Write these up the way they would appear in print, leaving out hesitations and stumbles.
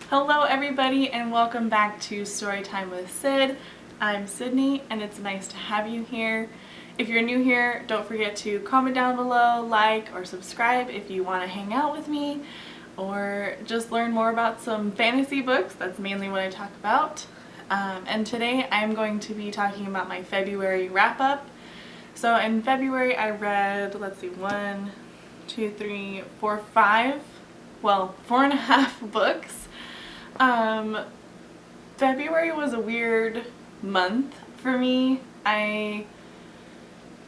Hello everybody and welcome back to Storytime with Sid. I'm Sydney and it's nice to have you here. If you're new here, don't forget to comment down below, like, or subscribe if you want to hang out with me or just learn more about some fantasy books. That's mainly what I talk about. And today I'm going to be talking about my February wrap-up. So in February I read, let's see, 1, 2, 3, 4, 5, well, 4.5 books. February was a weird month for me. I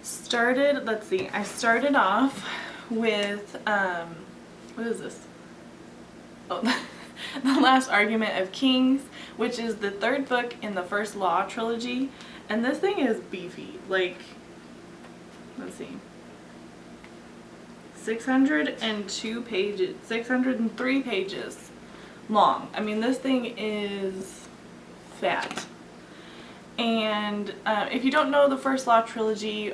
started off with, what is this? Oh, The Last Argument of Kings, which is the third book in the first Law trilogy. And this thing is beefy. Like, let's see. 602 pages, 603 pages long. I mean, this thing is fat. And if you don't know the first Law trilogy,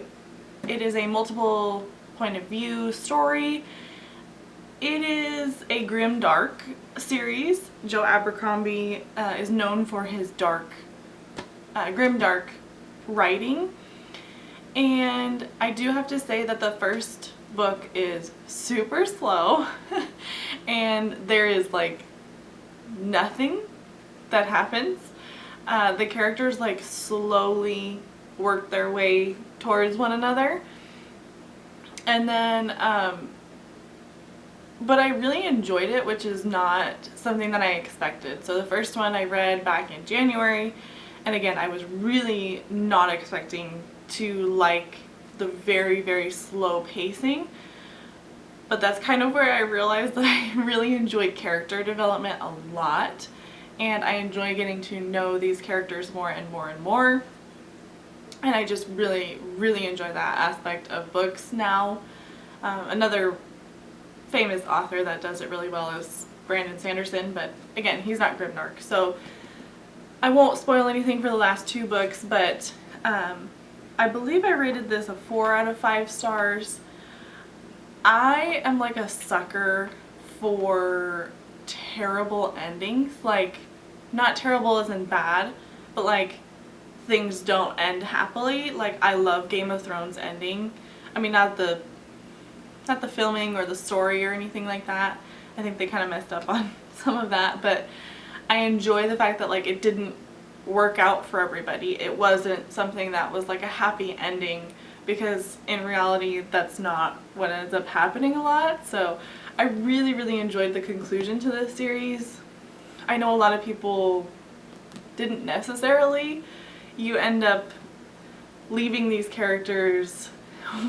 it is a multiple point of view story. It is a grim dark series. Joe Abercrombie is known for his grim dark writing. And I do have to say that the first book is super slow and there is like nothing that happens. The characters like slowly work their way towards one another, and then but I really enjoyed it, which is not something that I expected. So the first one I read back in January, and again I was really not expecting to like the very, very slow pacing, but that's kind of where I realized that I really enjoy character development a lot, and I enjoy getting to know these characters more and more and more, and I just really, really enjoy that aspect of books now. Another famous author that does it really well is Brandon Sanderson, but again, he's not grimdark, so I won't spoil anything for the last two books, but I believe I rated this a 4 out of 5 stars. I am like a sucker for terrible endings. Like, not terrible as in bad, but like things don't end happily. Like, I love Game of Thrones ending. I mean, not the filming or the story or anything like that. I think they kind of messed up on some of that, but I enjoy the fact that like it didn't work out for everybody. It wasn't something that was like a happy ending, because in reality that's not what ends up happening a lot. So I really, really enjoyed the conclusion to this series. I know a lot of people didn't necessarily. You end up leaving these characters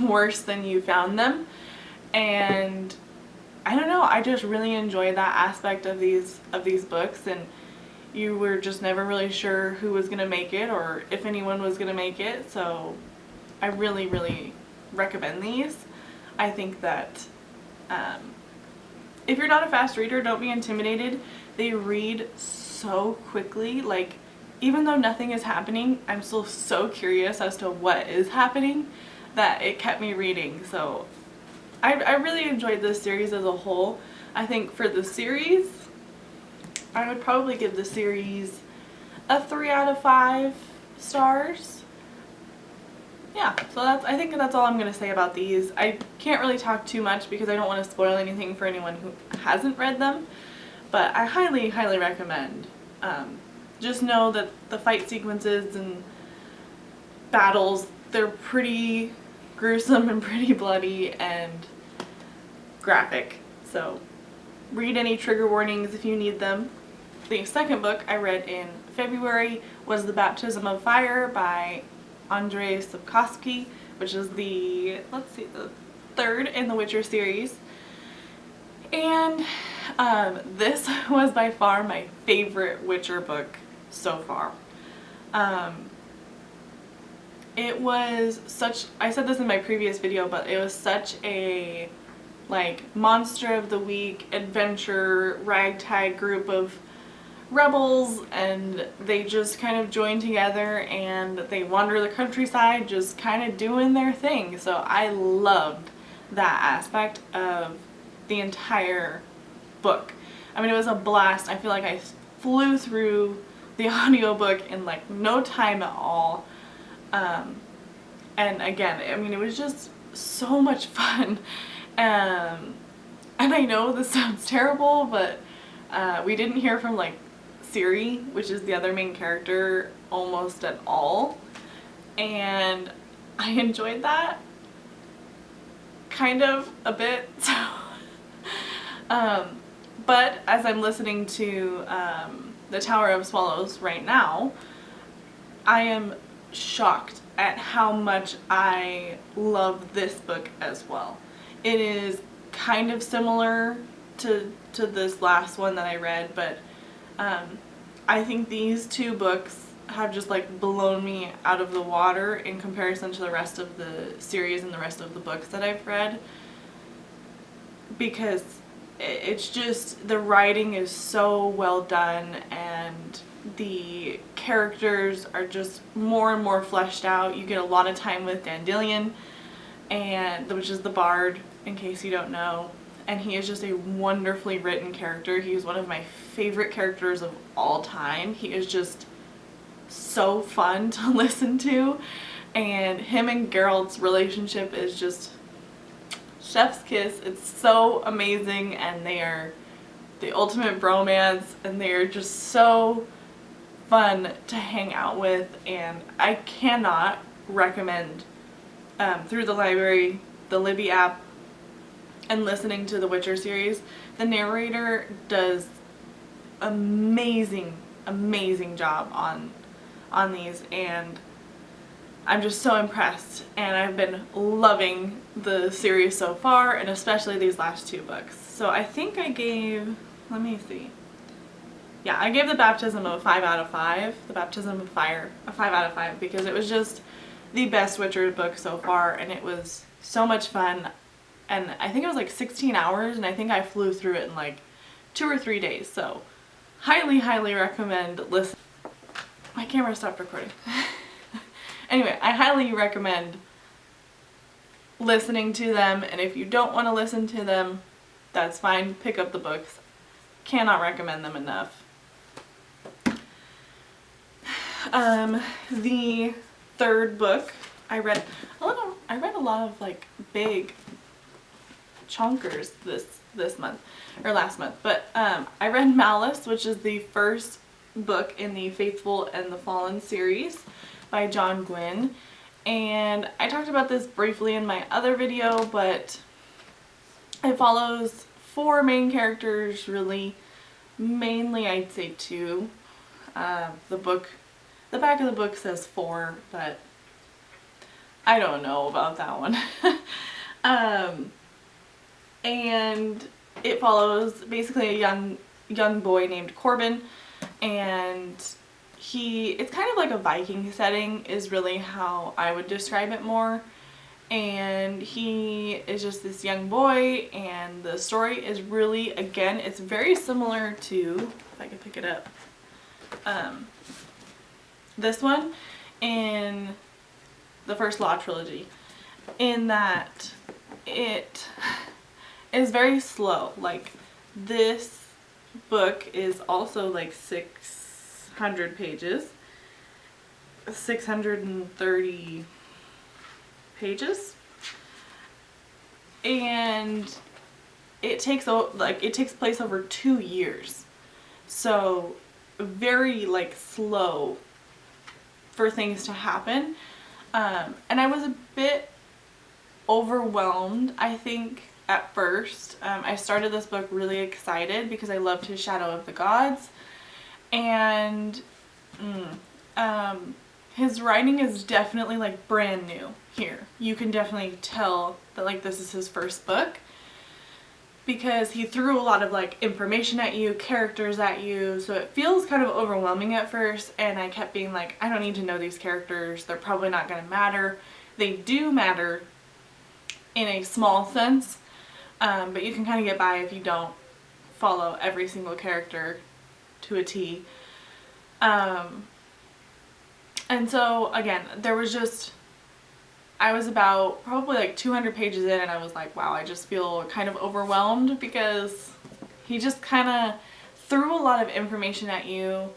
worse than you found them, and I don't know, I just really enjoy that aspect of these books, and you were just never really sure who was going to make it or if anyone was going to make it. So I really, really recommend these. I think that if you're not a fast reader, don't be intimidated. They read so quickly. Like, even though nothing is happening, I'm still so curious as to what is happening that it kept me reading. So I really enjoyed this series as a whole. I think for the series, I would probably give the series a 3 out of 5 stars. Yeah, so I think that's all I'm going to say about these. I can't really talk too much because I don't want to spoil anything for anyone who hasn't read them, but I highly, highly recommend. Just know that the fight sequences and battles, they're pretty gruesome and pretty bloody and graphic, so read any trigger warnings if you need them. The second book I read in February was The Baptism of Fire by Andrzej Sapkowski, which is the third in the Witcher series. And this was by far my favorite Witcher book so far. It was such, I said this in my previous video, but it was such a like monster of the week adventure ragtag group of rebels, and they just kind of join together and they wander the countryside just kind of doing their thing. So I loved that aspect of the entire book. I mean, it was a blast. I feel like I flew through the audiobook in like no time at all. And again, I mean, it was just so much fun. And I know this sounds terrible, but we didn't hear from like Siri, which is the other main character, almost at all. And I enjoyed that kind of a bit. So, but as I'm listening to The Tower of Swallows right now, I am shocked at how much I love this book as well. It is kind of similar to this last one that I read, but I think these two books have just like blown me out of the water in comparison to the rest of the series and the rest of the books that I've read, because it's just, the writing is so well done and the characters are just more and more fleshed out. You get a lot of time with Dandelion, and which is the bard, in case you don't know, and he is just a wonderfully written character. He is one of my favorite characters of all time. He is just so fun to listen to, and him and Geralt's relationship is just chef's kiss. It's so amazing, and they are the ultimate bromance, and they are just so fun to hang out with. And I cannot recommend through the library, the Libby app, and listening to the Witcher series. The narrator does amazing job on these, and I'm just so impressed, and I've been loving the series so far, and especially these last two books. So I think I gave, let me see, yeah, I gave The Baptism a 5 out of 5, The Baptism of Fire a 5 out of 5, because it was just the best Witcher book so far, and it was so much fun. And I think it was like 16 hours, and I think I flew through it in like 2 or 3 days. So highly recommend listen. My camera stopped recording. Anyway, I highly recommend listening to them, and if you don't want to listen to them, that's fine. Pick up the books. Cannot recommend them enough. The third book I read a lot of like big chonkers this month or last month, but I read Malice, which is the first book in the Faithful and the Fallen series by John Gwynne, and I talked about this briefly in my other video, but it follows 4 main characters, really. Mainly I'd say 2. The back of the book says 4, but I don't know about that one. And it follows basically a young boy named Corbin, and it's kind of like a Viking setting is really how I would describe it more. And he is just this young boy, and the story is really, again, it's very similar to, if I can pick it up, this one in the first Law Trilogy, in that it is very slow. Like, this book is also like 600 pages, 630 pages, and it takes place over 2 years, so very like slow for things to happen, and I was a bit overwhelmed, I think, at first. I started this book really excited because I loved his Shadow of the Gods, and his writing is definitely like brand new here. You can definitely tell that like this is his first book, because he threw a lot of like information at you, characters at you, so it feels kind of overwhelming at first, and I kept being like, I don't need to know these characters, they're probably not going to matter. They do matter in a small sense, but you can kind of get by if you don't follow every single character to a T. And so again, I was about probably like 200 pages in, and I was like, wow, I just feel kind of overwhelmed because He just kind of threw a lot of information at you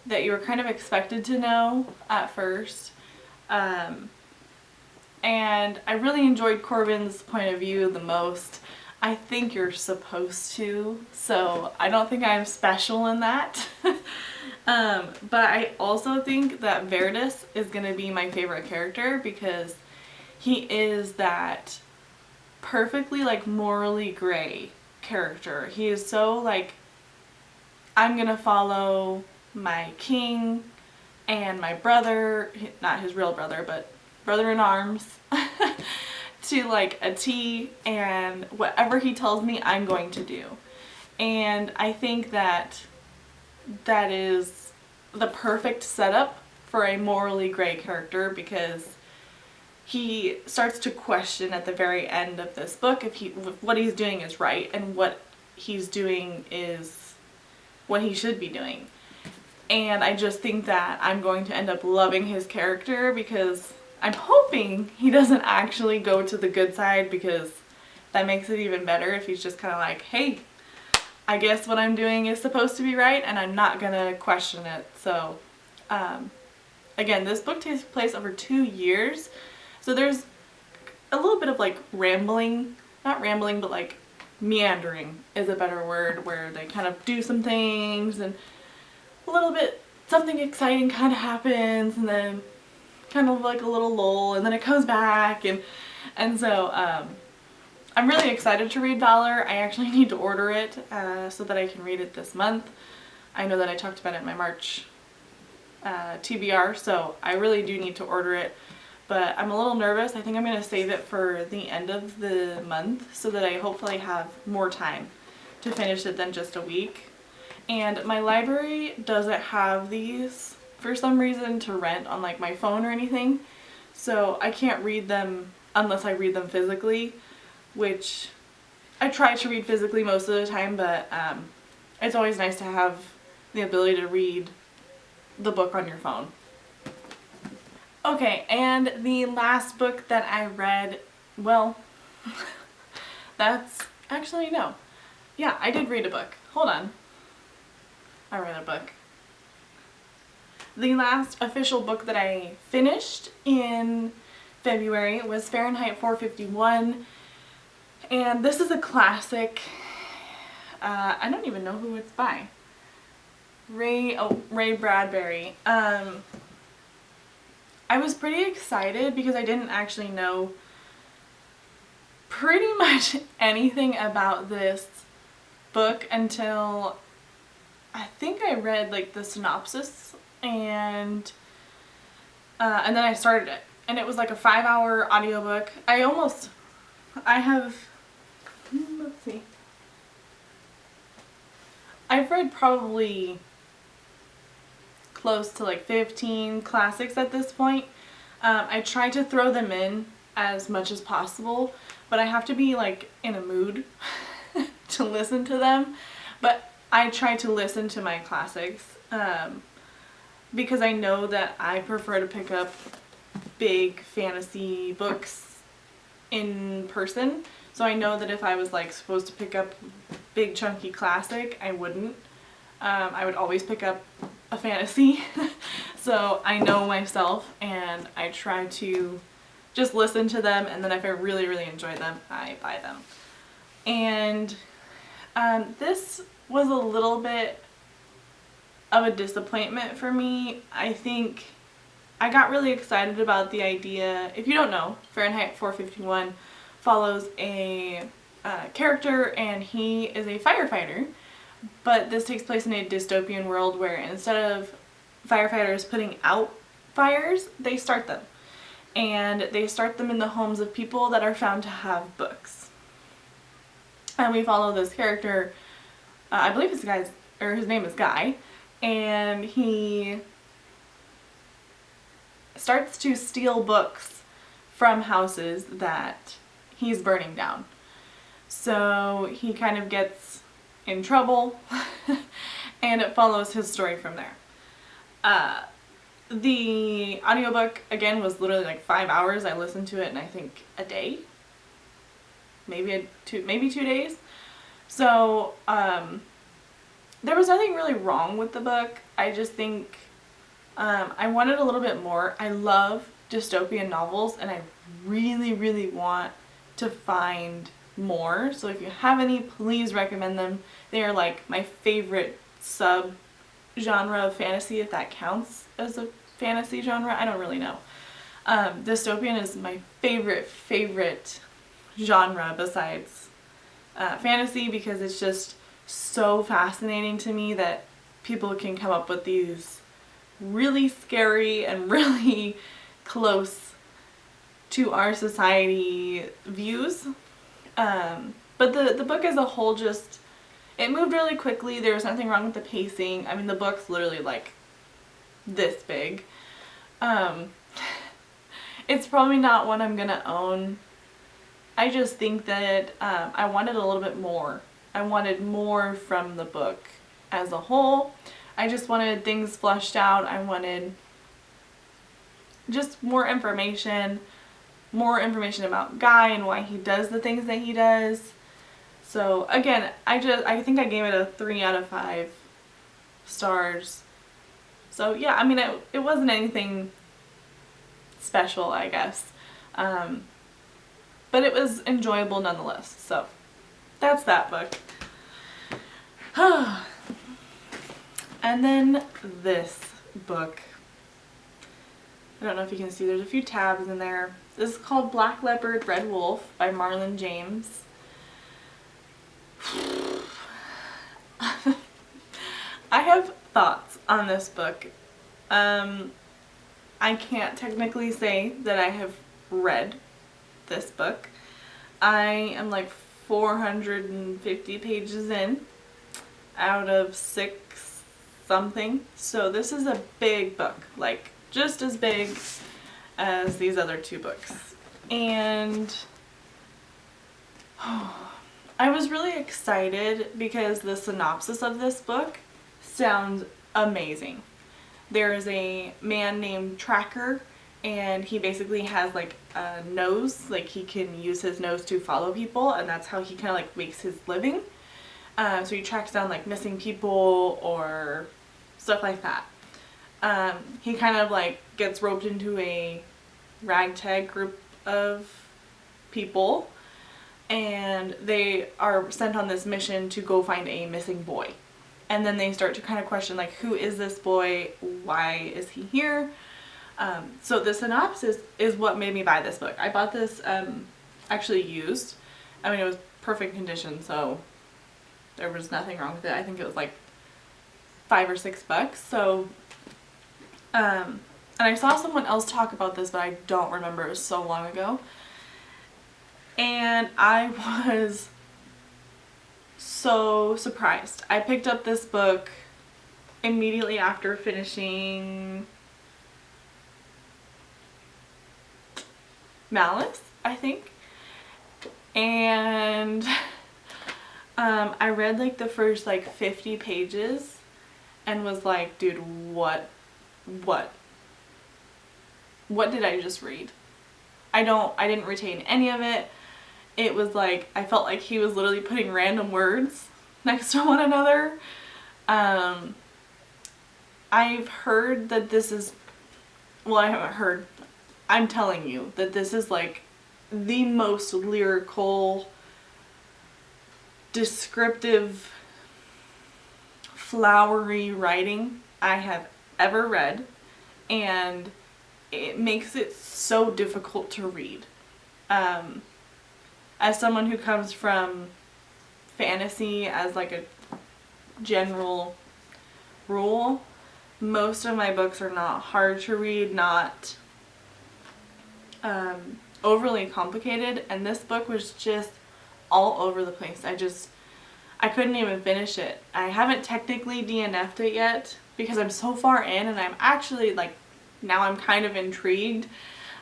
that you were kind of expected to know at first. And I really enjoyed Corbin's point of view the most. I think you're supposed to, so I don't think I'm special in that. But I also think that Verdus is going to be my favorite character because he is that perfectly like morally gray character. He is so like, I'm going to follow my king and my brother, not his real brother, but brother in arms, to like a T, and whatever he tells me I'm going to do. And I think that that is the perfect setup for a morally gray character, because he starts to question at the very end of this book if what he's doing is right and what he's doing is what he should be doing. And I just think that I'm going to end up loving his character, because I'm hoping he doesn't actually go to the good side, because that makes it even better if he's just kind of like, hey, I guess what I'm doing is supposed to be right and I'm not gonna question it. So again, this book takes place over 2 years, so there's a little bit of like rambling, not rambling, but like meandering is a better word, where they kind of do some things and a little bit, something exciting kind of happens, and then kind of like a little lull, and then it comes back, and so I'm really excited to read Valor. I actually need to order it so that I can read it this month. I know that I talked about it in my March TBR, so I really do need to order it, but I'm a little nervous. I think I'm going to save it for the end of the month so that I hopefully have more time to finish it than just a week. And my library doesn't have these for some reason to rent on like my phone or anything, so I can't read them unless I read them physically, which I try to read physically most of the time, but it's always nice to have the ability to read the book on your phone. Okay, and the last book that I read, well, that's actually no. Yeah, I did read a book. Hold on. I read a book. The last official book that I finished in February was Fahrenheit 451, and this is a classic. I don't even know who it's by. Ray Bradbury. I was pretty excited because I didn't actually know pretty much anything about this book until I think I read like the synopsis, and then I started it, and it was like a 5-hour audiobook. Let's see, I've read probably close to like 15 classics at this point. I try to throw them in as much as possible, but I have to be like in a mood to listen to them. But I try to listen to my classics because I know that I prefer to pick up big fantasy books in person. So I know that if I was like supposed to pick up big chunky classic, I wouldn't. I would always pick up a fantasy. So I know myself, and I try to just listen to them, and then if I really, really enjoy them, I buy them. And this was a little bit of a disappointment for me. I think I got really excited about the idea. If you don't know, Fahrenheit 451 follows a character, and he is a firefighter, but this takes place in a dystopian world where instead of firefighters putting out fires, they start them. And they start them in the homes of people that are found to have books. And we follow this character, I believe his name is Guy, and he starts to steal books from houses that he's burning down. So he kind of gets in trouble, and it follows his story from there. The audiobook, again, was literally like 5 hours. I listened to it in, I think, a day, maybe 2 days. So, there was nothing really wrong with the book. I just think I wanted a little bit more. I love dystopian novels, and I really, really want to find more. So if you have any, please recommend them. They are like my favorite sub-genre of fantasy, if that counts as a fantasy genre. I don't really know. Dystopian is my favorite genre besides fantasy, because it's just so fascinating to me that people can come up with these really scary and really close to our society views. But the book as a whole, just, it moved really quickly. There was nothing wrong with the pacing. I mean, the book's literally like this big. It's probably not one I'm gonna own. I just think that I wanted a little bit more. I wanted more from the book as a whole. I just wanted things fleshed out. I wanted just more information about Guy and why he does the things that he does. So again, I think I gave it a 3 out of 5 stars. So yeah, I mean, it wasn't anything special, I guess. But it was enjoyable nonetheless. So that's that book. And then this book. I don't know if you can see, there's a few tabs in there. This is called Black Leopard, Red Wolf by Marlon James. I have thoughts on this book. I can't technically say that I have read this book. I am like 450 pages in out of 6 something. So this is a big book, like just as big as these other 2 books. And I was really excited because the synopsis of this book sounds amazing. There is a man named Tracker, and he basically has like a nose, like he can use his nose to follow people, and that's how he kind of like makes his living. So he tracks down like missing people or stuff like that. He kind of like gets roped into a ragtag group of people, and they are sent on this mission to go find a missing boy. And then they start to kind of question, like, who is this boy? Why is he here? So the synopsis is what made me buy this book. I bought this actually used. I mean, it was perfect condition, so there was nothing wrong with it. I think it was like $5 or $6. So, and I saw someone else talk about this, but I don't remember. It was so long ago. And I was so surprised. I picked up this book immediately after finishing Malice, I think. And I read like the first like 50 pages and was like, dude, what did I just read? I didn't retain any of it. It was like, I felt like he was literally putting random words next to one another. I've heard that this is, well, I haven't heard, I'm telling you that this is like the most lyrical, descriptive, flowery writing I have ever read, and it makes it so difficult to read. As someone who comes from fantasy as like a general rule, most of my books are not hard to read, not overly complicated, and this book was just all over the place. I couldn't even finish it. I haven't technically DNF'd it yet because I'm so far in, and I'm actually like, now I'm kind of intrigued,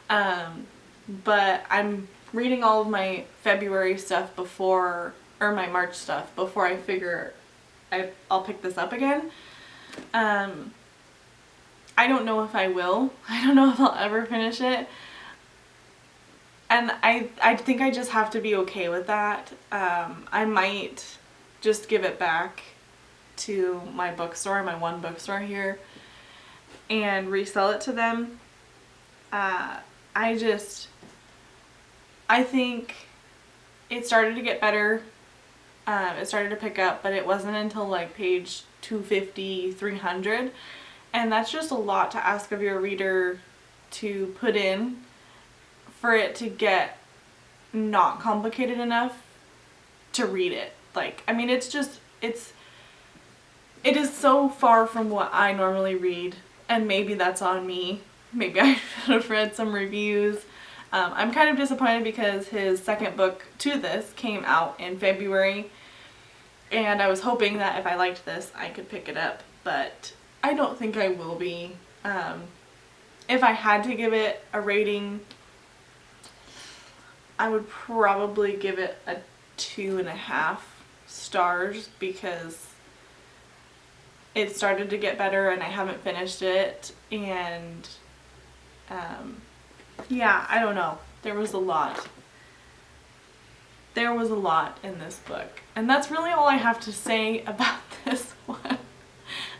but I'm reading all of my February stuff before, or my March stuff, before I figure I'll pick this up again. I don't know if I will. I don't know if I'll ever finish it. And I think I just have to be okay with that. I might just give it back to my bookstore, my one bookstore here, and resell it to them. I think it started to get better. It started to pick up, but it wasn't until like page 250, 300. And that's just a lot to ask of your reader to put in for it to get not complicated enough to read it. Like, I mean, it is so far from what I normally read, and maybe that's on me. Maybe I should have read some reviews. I'm kind of disappointed because his second book to this came out in February, and I was hoping that if I liked this I could pick it up, but I don't think I will be. If I had to give it a rating, I would probably give it a 2.5 stars because it started to get better and I haven't finished it, and yeah, I don't know. There was a lot. There was a lot in this book, and that's really all I have to say about this one.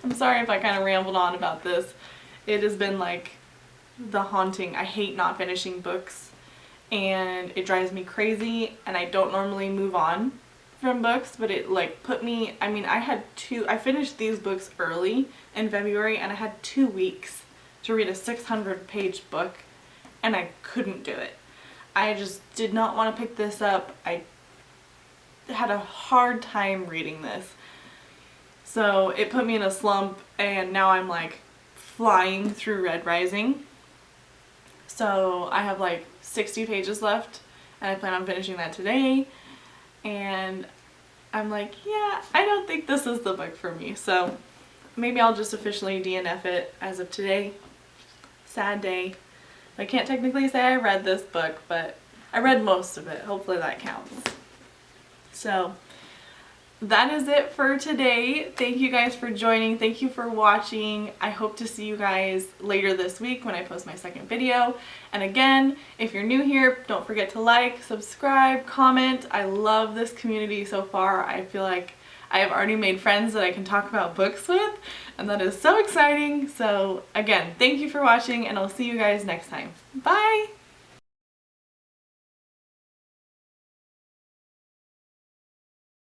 I'm sorry if I kind of rambled on about this. It has been like the haunting. I hate not finishing books, and it drives me crazy, and I don't normally move on from books, but it like put me, I mean, I finished these books early in February, and I had 2 weeks to read a 600-page book, and I couldn't do it. I just did not want to pick this up. I had a hard time reading this. So it put me in a slump, and now I'm like flying through Red Rising. So I have like 60 pages left, and I plan on finishing that today. And I'm like, yeah, I don't think this is the book for me. So maybe I'll just officially DNF it as of today. Sad day. I can't technically say I read this book, but I read most of it. Hopefully that counts. So that is it for today. Thank you guys for joining. Thank you for watching. I hope to see you guys later this week when I post my second video. And again, if you're new here, don't forget to like, subscribe, comment. I love this community so far. I feel like I have already made friends that I can talk about books with, and that is so exciting. So again, thank you for watching, and I'll see you guys next time. Bye!